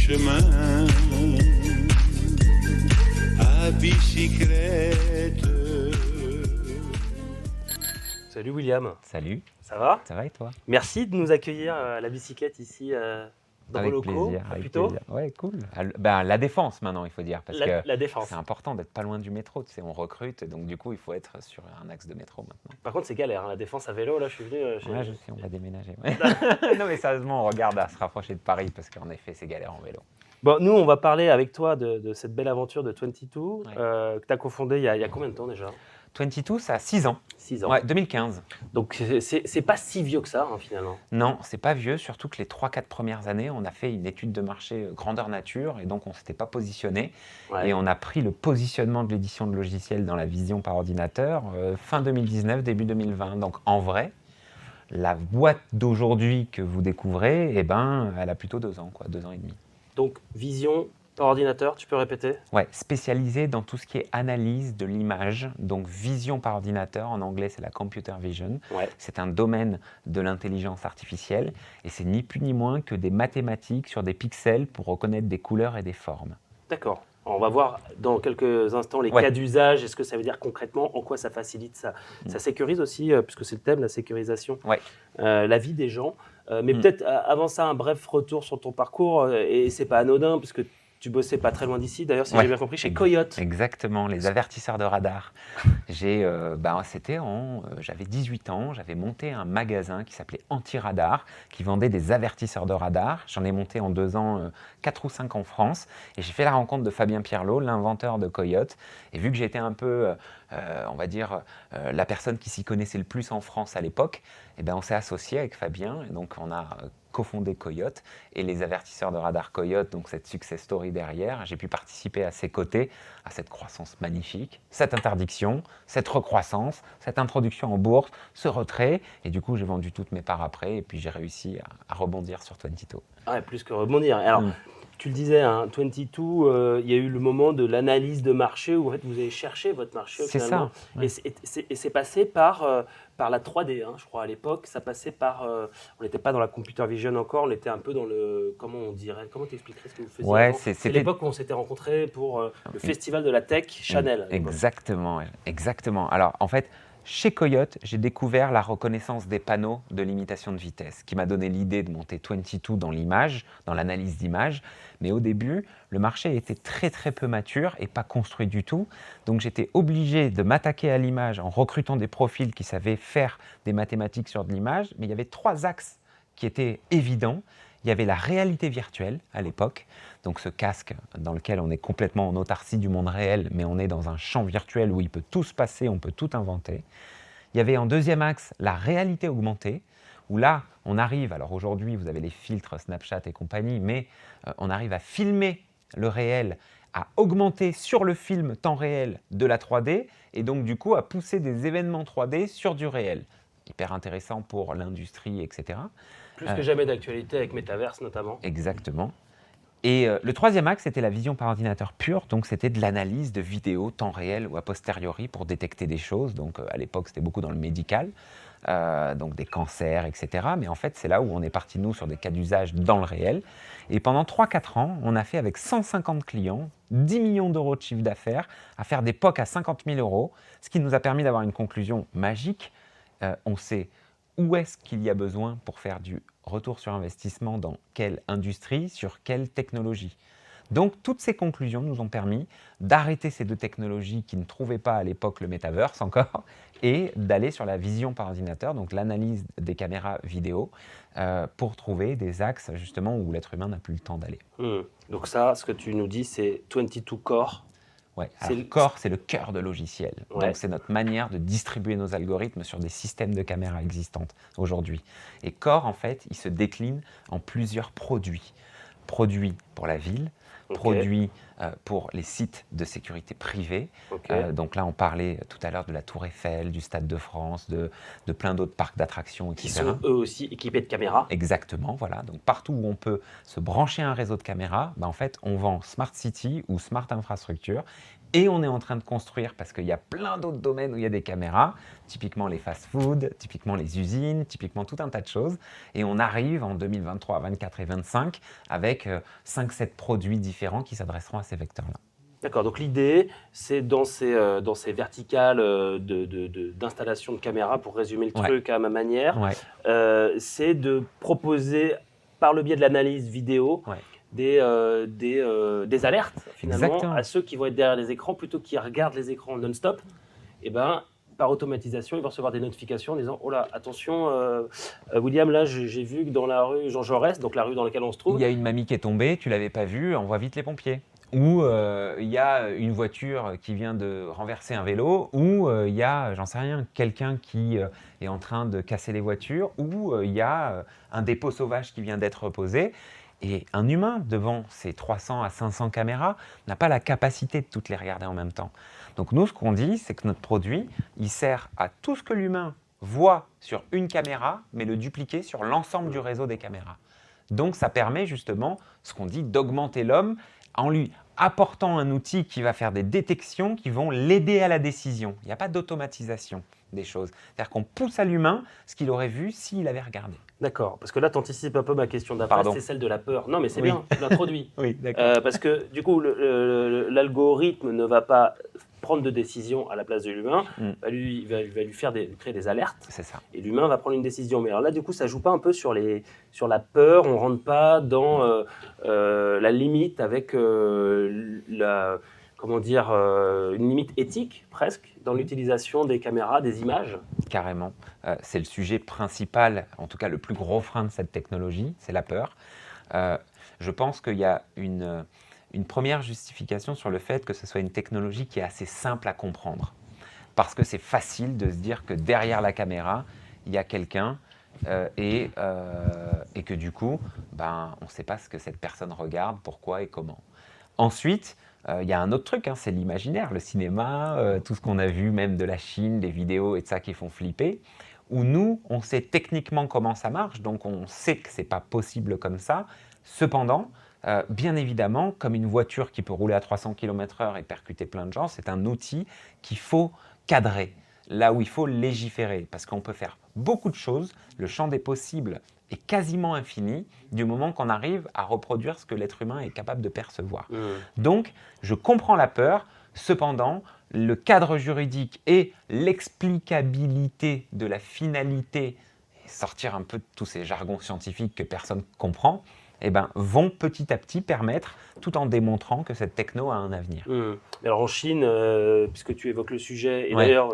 chemin à bicyclette. Salut William, Salut, ça va? ça va et toi? Merci de nous accueillir à la bicyclette ici dans vos Avec locaux, plaisir, à avec Puteaux. plaisir. Ouais, cool. La Défense maintenant, il faut dire, parce que La Défense. c'est important d'être pas loin du métro, tu sais, on recrute, donc du coup, il faut être sur un axe de métro maintenant. Par contre, c'est galère, hein, la Défense à vélo, là, je suis venu. Ouais, je sais, on va déménager. Ouais. Non, mais sérieusement, on regarde à se rapprocher de Paris, parce qu'en effet, c'est galère en vélo. Bon, nous, on va parler avec toi de cette belle aventure de 22 Ouais. que tu as cofondée il y a combien de temps déjà? 22, ça a 6 ans. 6 ans. Ouais, 2015. Donc, c'est pas si vieux que ça, hein, finalement. Non, c'est pas vieux, surtout que les 3-4 premières années, on a fait une étude de marché grandeur nature, et donc on s'était pas positionné. Ouais. Et on a pris le positionnement de l'édition de logiciels dans la vision par ordinateur fin 2019, début 2020. Donc en vrai, la boîte d'aujourd'hui que vous découvrez, eh ben, elle a plutôt 2 ans, quoi, 2 ans et demi. Donc, vision par ordinateur, tu peux répéter? Ouais, spécialisée dans tout ce qui est analyse de l'image, donc vision par ordinateur, en anglais c'est la computer vision. Ouais. C'est un domaine de l'intelligence artificielle et c'est ni plus ni moins que des mathématiques sur des pixels pour reconnaître des couleurs et des formes. D'accord. On va voir dans quelques instants les Ouais. cas d'usage et ce que ça veut dire concrètement, en quoi ça facilite, ça sécurise aussi, puisque c'est le thème, la sécurisation, Ouais. la vie des gens. Mais peut-être avant ça, un bref retour sur ton parcours, et c'est pas anodin, puisque tu bossais pas très loin d'ici, d'ailleurs, si Ouais. j'ai bien compris, chez Coyote. Exactement, les avertisseurs de radar. J'avais 18 ans, j'avais monté un magasin qui s'appelait Anti-Radar, qui vendait des avertisseurs de radar. J'en ai monté en 2 ans 4 ou 5 en France. Et j'ai fait la rencontre de Fabien Pierlot, l'inventeur de Coyote. Et vu que j'étais un peu, la personne qui s'y connaissait le plus en France à l'époque, eh ben, on s'est associé avec Fabien. Et donc, on a cofondé Coyote et les avertisseurs de radar Coyote, donc cette success story derrière. J'ai pu participer à ses côtés à cette croissance magnifique, cette interdiction, cette recroissance, cette introduction en bourse, ce retrait. Et du coup, j'ai vendu toutes mes parts après et puis j'ai réussi à rebondir sur 22. Ouais, plus que rebondir. Alors, tu le disais, hein, 22, il y a eu le moment de l'analyse de marché où en fait, vous avez cherché votre marché. C'est finalement. ça. Ouais. Et c'est passé par la 3D, hein, je crois, à l'époque. Ça passait par. On n'était pas dans la computer vision encore, on était un peu dans le. Comment on dirait? Comment t'expliquerais ce que vous faisiez Ouais, avant? C'est l'époque où on s'était rencontrés pour le festival de la tech Chanel. Exactement, ouais. Exactement. Alors, en fait, chez Coyote, j'ai découvert la reconnaissance des panneaux de limitation de vitesse, qui m'a donné l'idée de monter 22 dans l'image, dans l'analyse d'image. Mais au début, le marché était très très peu mature et pas construit du tout. Donc j'étais obligé de m'attaquer à l'image en recrutant des profils qui savaient faire des mathématiques sur de l'image. Mais il y avait 3 axes qui étaient évidents. Il y avait la réalité virtuelle à l'époque, donc ce casque dans lequel on est complètement en autarcie du monde réel, mais on est dans un champ virtuel où il peut tout se passer, on peut tout inventer. Il y avait en deuxième axe la réalité augmentée, où là, on arrive, alors aujourd'hui vous avez les filtres Snapchat et compagnie, mais on arrive à filmer le réel, à augmenter sur le film temps réel de la 3D, et donc du coup à pousser des événements 3D sur du réel. Hyper intéressant pour l'industrie, etc. Plus que jamais d'actualité avec Metaverse notamment. Exactement. Et le troisième axe, c'était la vision par ordinateur pure, donc c'était de l'analyse de vidéos temps réel ou a posteriori pour détecter des choses. Donc à l'époque, c'était beaucoup dans le médical, donc des cancers, etc. Mais en fait, c'est là où on est parti, nous, sur des cas d'usage dans le réel. Et pendant 3-4 ans, on a fait avec 150 clients, 10 millions d'euros de chiffre d'affaires, à faire des POC à 50 000 euros, ce qui nous a permis d'avoir une conclusion magique. On sait où est-ce qu'il y a besoin pour faire du retour sur investissement, dans quelle industrie, sur quelle technologie. Donc, toutes ces conclusions nous ont permis d'arrêter ces 2 technologies qui ne trouvaient pas à l'époque le metaverse encore, et d'aller sur la vision par ordinateur, donc l'analyse des caméras vidéo, pour trouver des axes justement où l'être humain n'a plus le temps d'aller. Donc ça, ce que tu nous dis, c'est 22 Core. Ouais, alors Core, c'est le cœur de logiciel. Ouais. Donc, c'est notre manière de distribuer nos algorithmes sur des systèmes de caméras existantes aujourd'hui. Et Core, en fait, il se décline en plusieurs produits. Produits pour la ville, produits pour les sites de sécurité privée. Donc là, on parlait tout à l'heure de la Tour Eiffel, du Stade de France, de plein d'autres parcs d'attractions, etc. Qui sont eux aussi équipés de caméras. Exactement, voilà. Donc partout où on peut se brancher à un réseau de caméras, en fait, on vend Smart City ou Smart Infrastructure Et on est en train de construire, parce qu'il y a plein d'autres domaines où il y a des caméras, typiquement les fast-food, typiquement les usines, typiquement tout un tas de choses. Et on arrive en 2023, 2024 et 2025 avec 5-7 produits différents qui s'adresseront à ces vecteurs-là. D'accord, donc l'idée, c'est dans ces verticales d'installation de caméras, pour résumer le truc à ma manière, Ouais. c'est de proposer, par le biais de l'analyse vidéo, Ouais. des alertes, finalement, Exactement. à ceux qui vont être derrière les écrans, plutôt qu'ils regardent les écrans non-stop. Et ben, par automatisation, ils vont recevoir des notifications en disant « Oh là, attention, William, là, j'ai vu que dans la rue Jean Jaurès, donc la rue dans laquelle on se trouve, Il y a une mamie qui est tombée, tu l'avais pas vue, envoie vite les pompiers. » Ou il y a une voiture qui vient de renverser un vélo, ou il y a, j'en sais rien, quelqu'un qui est en train de casser les voitures, ou il y a un dépôt sauvage qui vient d'être posé. Et un humain, devant ces 300 à 500 caméras, n'a pas la capacité de toutes les regarder en même temps. Donc nous, ce qu'on dit, c'est que notre produit, il sert à tout ce que l'humain voit sur une caméra, mais le dupliquer sur l'ensemble du réseau des caméras. Donc ça permet justement, ce qu'on dit, d'augmenter l'homme en lui apportant un outil qui va faire des détections qui vont l'aider à la décision. Il n'y a pas d'automatisation des choses. C'est-à-dire qu'on pousse à l'humain ce qu'il aurait vu s'il avait regardé. D'accord, parce que là, tu anticipes un peu ma question d'après, Pardon. c'est celle de la peur. Non, mais c'est Oui. bien, tu l'introduis. Oui, d'accord. Parce que du coup, l'algorithme ne va pas prendre de décision à la place de l'humain, il va lui créer des alertes, C'est ça. et l'humain va prendre une décision. Mais alors là, du coup, ça joue pas un peu sur la peur, on rentre pas dans la limite avec une limite éthique presque dans l'utilisation des caméras, des images. Carrément. C'est le sujet principal, en tout cas le plus gros frein de cette technologie, c'est la peur. Je pense qu'il y a une première justification sur le fait que ce soit une technologie qui est assez simple à comprendre. Parce que c'est facile de se dire que derrière la caméra, il y a quelqu'un et que du coup, on ne sait pas ce que cette personne regarde, pourquoi et comment. Ensuite, il y a un autre truc, c'est l'imaginaire, le cinéma, tout ce qu'on a vu, même de la Chine, des vidéos et de ça qui font flipper, où nous, on sait techniquement comment ça marche, donc on sait que ce n'est pas possible comme ça. Cependant, bien évidemment, comme une voiture qui peut rouler à 300 km/h et percuter plein de gens, c'est un outil qu'il faut cadrer, là où il faut légiférer, parce qu'on peut faire beaucoup de choses, le champ des possibles est quasiment infini du moment qu'on arrive à reproduire ce que l'être humain est capable de percevoir. Donc, je comprends la peur, cependant, le cadre juridique et l'explicabilité de la finalité, et sortir un peu de tous ces jargons scientifiques que personne ne comprend, vont petit à petit permettre, tout en démontrant que cette techno a un avenir. Alors en Chine, puisque tu évoques le sujet, et Ouais. d'ailleurs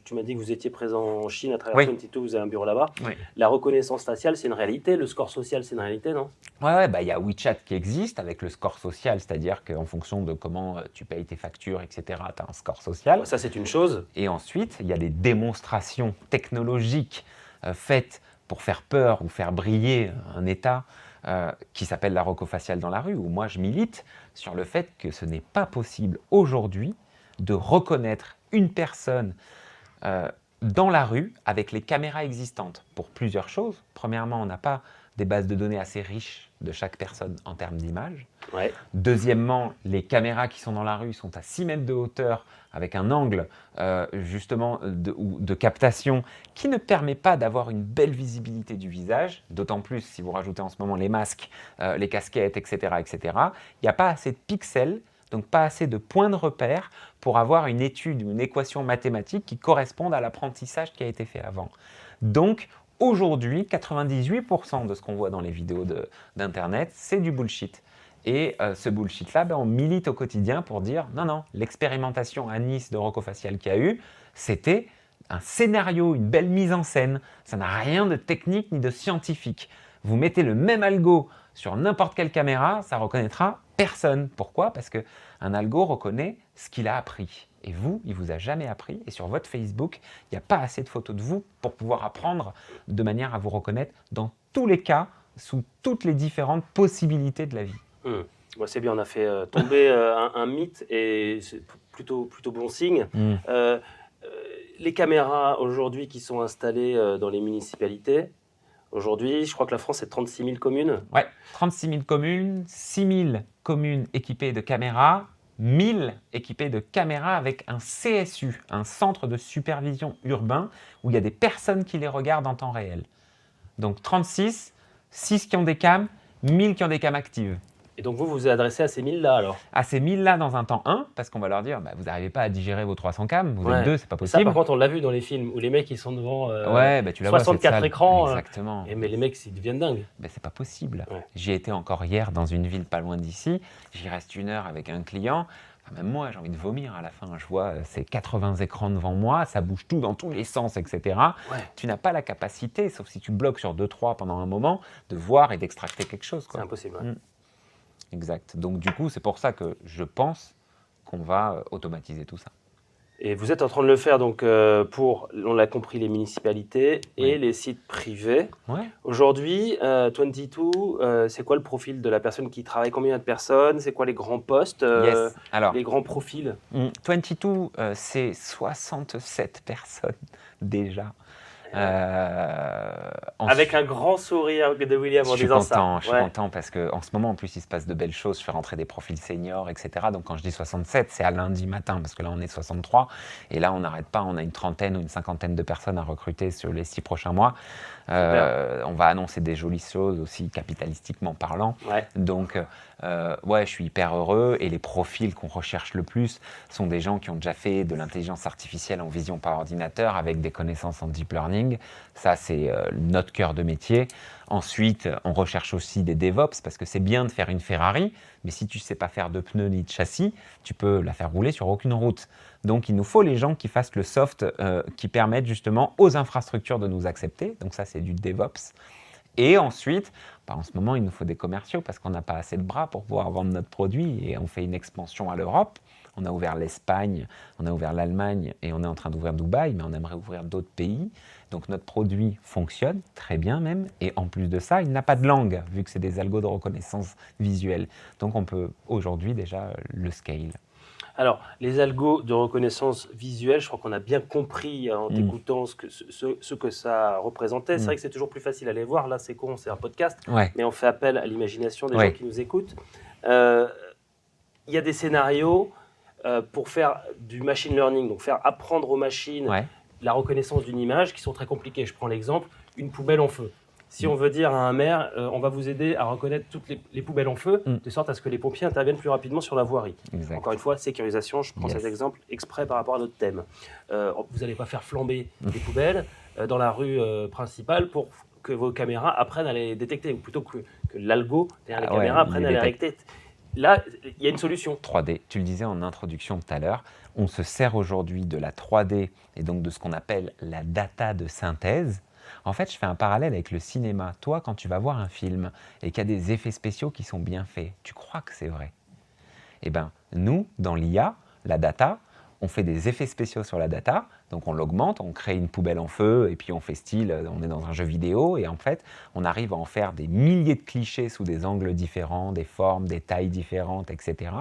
tu m'as dit que vous étiez présent en Chine à travers Oui. 22, vous avez un bureau là-bas. Oui. La reconnaissance faciale, c'est une réalité, le score social, c'est une réalité, non? Ouais, y a WeChat qui existe avec le score social, c'est-à-dire qu'en fonction de comment tu payes tes factures, etc., tu as un score social. Ça, c'est une chose. Et ensuite, il y a des démonstrations technologiques faites pour faire peur ou faire briller un État qui s'appelle la rocofaciale dans la rue, où moi je milite sur le fait que ce n'est pas possible aujourd'hui de reconnaître une personne dans la rue avec les caméras existantes pour plusieurs choses. Premièrement, on n'a pas des bases de données assez riches de chaque personne en termes d'images. Ouais. Deuxièmement, les caméras qui sont dans la rue sont à 6 mètres de hauteur avec un angle justement de captation qui ne permet pas d'avoir une belle visibilité du visage, d'autant plus si vous rajoutez en ce moment les masques, les casquettes, etc. etc. Il n'y a pas assez de pixels, donc pas assez de points de repère pour avoir une étude, une équation mathématique qui corresponde à l'apprentissage qui a été fait avant. Donc, aujourd'hui, 98% de ce qu'on voit dans les vidéos d'Internet, c'est du bullshit. Et ce bullshit-là, on milite au quotidien pour dire non, l'expérimentation à Nice de rocofacial qu'il y a eu, c'était un scénario, une belle mise en scène. Ça n'a rien de technique ni de scientifique. Vous mettez le même algo sur n'importe quelle caméra, ça reconnaîtra personne. Pourquoi? Parce qu'un algo reconnaît ce qu'il a appris. Et vous, il ne vous a jamais appris. Et sur votre Facebook, il n'y a pas assez de photos de vous pour pouvoir apprendre de manière à vous reconnaître dans tous les cas, sous toutes les différentes possibilités de la vie. Bon, c'est bien, on a fait tomber un mythe et c'est plutôt bon signe. Les caméras aujourd'hui qui sont installées dans les municipalités, aujourd'hui, je crois que la France, c'est 36 000 communes. Ouais, 36 000 communes, 6 000 communes équipées de caméras, 1000 équipés de caméras avec un CSU, un centre de supervision urbain, où il y a des personnes qui les regardent en temps réel. Donc 36, 6 qui ont des cams, 1000 qui ont des cams actives. Et donc vous vous adressez à ces 1000-là alors? À ces 1000-là dans un temps 1, parce qu'on va leur dire, vous n'arrivez pas à digérer vos 300 cams, vous Ouais. êtes deux, c'est pas Ça, possible. par contre, on l'a vu dans les films où les mecs ils sont devant Tu la vois, cette 64 salle. écrans. Exactement. Mais les mecs, ils deviennent dingues. C'est pas possible. Ouais. J'y étais encore hier dans une ville pas loin d'ici. J'y reste 1 heure avec un client. Enfin, même moi, j'ai envie de vomir à la fin. Je vois ces 80 écrans devant moi, ça bouge tout dans tous les sens, etc. Ouais. Tu n'as pas la capacité, sauf si tu bloques sur 2-3 pendant un moment, de voir et d'extracter quelque chose, C'est quoi. impossible. Ouais. Exact. Donc du coup, c'est pour ça que je pense qu'on va automatiser tout ça. Et vous êtes en train de le faire donc pour, on l'a compris, les municipalités et Oui. les sites privés. Ouais. Aujourd'hui, 22, c'est quoi le profil de la personne qui travaille? Combien de personnes? C'est quoi les grands postes? Yes. Alors, Les grands profils? 22, c'est 67 personnes déjà. Avec un grand sourire de William en disant ça. Je suis content parce qu'en ce moment, en plus, il se passe de belles choses. Je fais rentrer des profils seniors, etc. Donc, quand je dis 67, c'est à lundi matin parce que là, on est 63. Et là, on n'arrête pas. On a une trentaine ou une cinquantaine de personnes à recruter sur les 6 prochains mois. On va annoncer des jolies choses aussi, capitalistiquement parlant. Ouais. Donc, je suis hyper heureux. Et les profils qu'on recherche le plus sont des gens qui ont déjà fait de l'intelligence artificielle en vision par ordinateur avec des connaissances en deep learning. Ça, c'est notre cœur de métier. Ensuite, on recherche aussi des DevOps parce que c'est bien de faire une Ferrari, mais si tu ne sais pas faire de pneus ni de châssis, tu peux la faire rouler sur aucune route. Donc, il nous faut les gens qui fassent le soft qui permettent justement aux infrastructures de nous accepter. Donc ça, c'est du DevOps. Et ensuite, en ce moment, il nous faut des commerciaux parce qu'on n'a pas assez de bras pour pouvoir vendre notre produit et on fait une expansion à l'Europe. On a ouvert l'Espagne, on a ouvert l'Allemagne et on est en train d'ouvrir Dubaï, mais on aimerait ouvrir d'autres pays. Donc notre produit fonctionne très bien même, et en plus de ça, il n'a pas de langue, vu que c'est des algos de reconnaissance visuelle. Donc on peut aujourd'hui déjà le scale. Alors, les algos de reconnaissance visuelle, je crois qu'on a bien compris en t'écoutant ce que ça représentait. C'est vrai que c'est toujours plus facile à les voir. Là, c'est con, c'est un podcast, mais on fait appel à l'imagination des gens qui nous écoutent. Il y a des scénarios pour faire du machine learning, donc faire apprendre aux machines la reconnaissance d'une image qui sont très compliquées. Je prends l'exemple, une poubelle en feu. Si on veut dire à un maire, on va vous aider à reconnaître toutes les poubelles en feu, de sorte à ce que les pompiers interviennent plus rapidement sur la voirie. Exact. Encore une fois, sécurisation, je prends cet exemple exprès par rapport à notre thème. Vous n'allez pas faire flamber des poubelles dans la rue principale pour que vos caméras apprennent à les détecter, ou plutôt que l'algo derrière les caméras apprennent à les détecter. Là, il y a une solution. 3D. Tu le disais en introduction tout à l'heure, on se sert aujourd'hui de la 3D et donc de ce qu'on appelle la data de synthèse. En fait, je fais un parallèle avec le cinéma. Toi, quand tu vas voir un film et qu'il y a des effets spéciaux qui sont bien faits, tu crois que c'est vrai. Eh bien, nous, dans l'IA, la data, on fait des effets spéciaux sur la data, donc on l'augmente, on crée une poubelle en feu, et puis on fait style, on est dans un jeu vidéo, et en fait, on arrive à en faire des milliers de clichés sous des angles différents, des formes, des tailles différentes, etc.,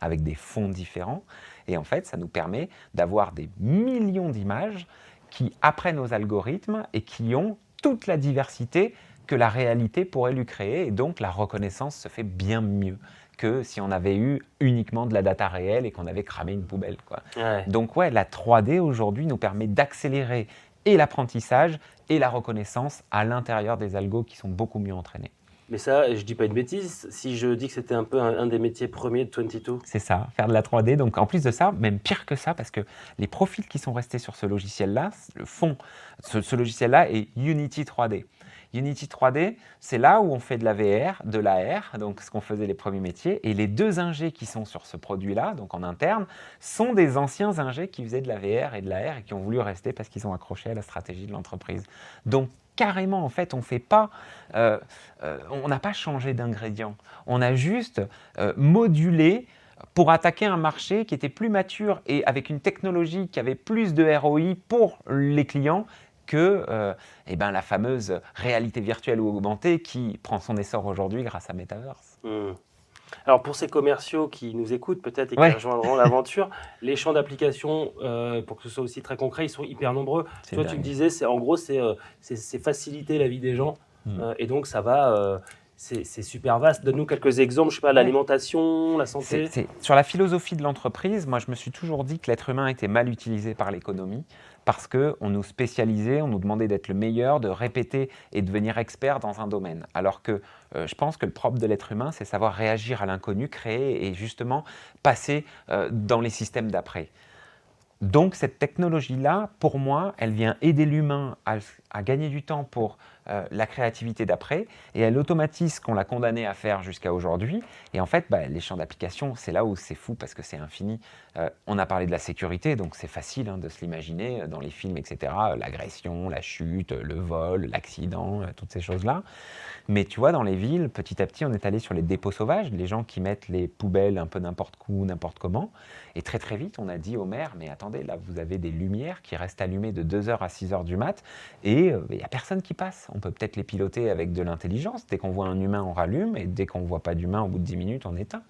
avec des fonds différents. Et en fait, ça nous permet d'avoir des millions d'images qui apprennent aux algorithmes et qui ont toute la diversité que la réalité pourrait lui créer, et donc la reconnaissance se fait bien mieux que si on avait eu uniquement de la data réelle et qu'on avait cramé une poubelle, quoi. Ouais. Donc la 3D aujourd'hui nous permet d'accélérer et l'apprentissage et la reconnaissance à l'intérieur des algos qui sont beaucoup mieux entraînés. Mais ça, je dis pas une bêtise si je dis que c'était un peu un des métiers premiers de 22. C'est ça, faire de la 3D. Donc en plus de ça, même pire que ça, parce que les profils qui sont restés sur ce logiciel-là, ce logiciel-là est Unity 3D. Unity 3D, c'est là où on fait de la VR, de l'AR, donc ce qu'on faisait les premiers métiers. Et les 2 ingés qui sont sur ce produit-là, donc en interne, sont des anciens ingés qui faisaient de la VR et de l'AR et qui ont voulu rester parce qu'ils ont accroché à la stratégie de l'entreprise. Donc carrément, en fait, on n'a pas changé d'ingrédient. On a juste modulé pour attaquer un marché qui était plus mature et avec une technologie qui avait plus de ROI pour les clients que la fameuse réalité virtuelle ou augmentée qui prend son essor aujourd'hui grâce à Metaverse. Alors pour ces commerciaux qui nous écoutent peut-être et qui rejoindront l'aventure, les champs d'application, pour que ce soit aussi très concret, ils sont hyper nombreux. Toi, tu me disais, c'est faciliter la vie des gens et donc ça va c'est super vaste. Donne-nous quelques exemples, je sais pas, l'alimentation, la santé. Sur la philosophie de l'entreprise, moi je me suis toujours dit que l'être humain était mal utilisé par l'économie parce qu'on nous spécialisait, on nous demandait d'être le meilleur, de répéter et devenir expert dans un domaine. Alors que je pense que le propre de l'être humain, c'est savoir réagir à l'inconnu, créer et justement passer dans les systèmes d'après. Donc cette technologie-là, pour moi, elle vient aider l'humain à gagner du temps pour la créativité d'après, et elle automatise ce qu'on l'a condamné à faire jusqu'à aujourd'hui. Et en fait, les champs d'application, c'est là où c'est fou parce que c'est infini. On a parlé de la sécurité, donc c'est facile de se l'imaginer dans les films, etc. L'agression, la chute, le vol, l'accident, toutes ces choses-là. Mais tu vois, dans les villes, petit à petit, on est allé sur les dépôts sauvages, les gens qui mettent les poubelles un peu n'importe où, n'importe comment. Et très très vite, on a dit au maire, mais attendez, là, vous avez des lumières qui restent allumées de 2h à 6h du mat, et il n'y a personne qui passe. On peut peut-être les piloter avec de l'intelligence. Dès qu'on voit un humain, on rallume, et dès qu'on ne voit pas d'humain, au bout de 10 minutes, on éteint.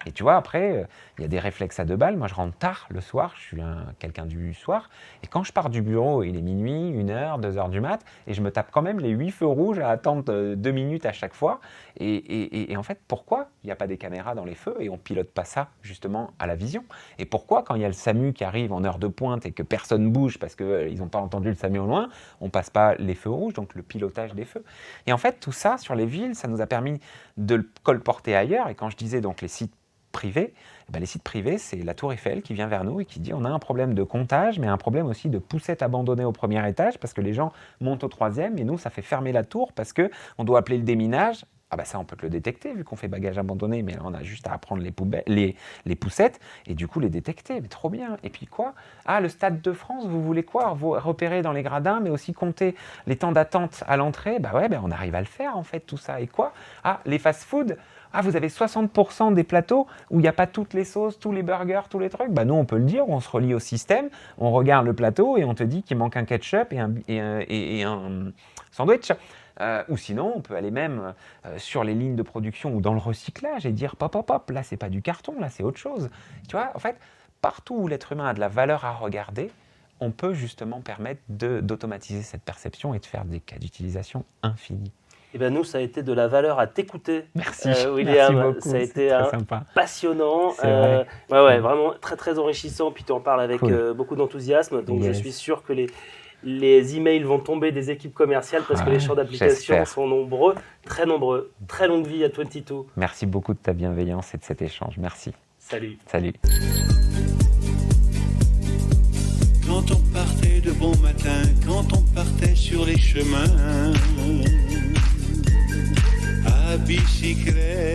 Et tu vois, après, il y a des réflexes à 2 balles. Moi, je rentre tard le soir, je suis quelqu'un du soir, et quand je pars du bureau, il est minuit, 1h, 2h du mat, et je me tape quand même les 8 feux rouges à attendre 2 minutes à chaque fois. Et en fait, pourquoi il n'y a pas des caméras dans les feux et on ne pilote pas ça justement à la vision? Et pourquoi, quand il y a le SAMU qui arrive en heure de pointe et que personne bouge parce qu'ils n'ont pas entendu le SAMU au loin, on ne passe pas les feux rouges, donc le pilotage des feux? Et en fait, tout ça, sur les villes, ça nous a permis de le colporter ailleurs. Et quand je disais donc les sites privés, les sites privés, c'est la Tour Eiffel qui vient vers nous et qui dit on a un problème de comptage, mais un problème aussi de poussettes abandonnées au premier étage parce que les gens montent au 3e et nous, ça fait fermer la tour parce qu'on doit appeler le déminage. Ah ça, on peut te le détecter vu qu'on fait bagages abandonnés, mais on a juste à prendre les poussettes et du coup les détecter. Mais trop bien. Et puis quoi? Ah, le Stade de France, vous voulez quoi? Vous repérer dans les gradins, mais aussi compter les temps d'attente à l'entrée? On arrive à le faire en fait, tout ça. Et quoi? Ah, les fast-food? Ah, vous avez 60% des plateaux où il n'y a pas toutes les sauces, tous les burgers, tous les trucs. Nous, on peut le dire, on se relie au système, on regarde le plateau et on te dit qu'il manque un ketchup et un sandwich. Ou sinon, on peut aller même sur les lignes de production ou dans le recyclage et dire pop, là, c'est pas du carton, là, c'est autre chose. Tu vois, en fait, partout où l'être humain a de la valeur à regarder, on peut justement permettre d'automatiser cette perception et de faire des cas d'utilisation infinis. Nous, ça a été de la valeur à t'écouter. Merci, William. merci beaucoup. Ça a été passionnant. Vraiment très très enrichissant. Puis tu en parles avec beaucoup d'enthousiasme. Donc je suis sûr que les emails vont tomber des équipes commerciales parce que les champs d'application sont nombreux. Très longue vie à 22. Merci beaucoup de ta bienveillance et de cet échange. Merci. Salut. Salut. Quand on partait de bon matin, quand on partait sur les chemins, à bicyclette.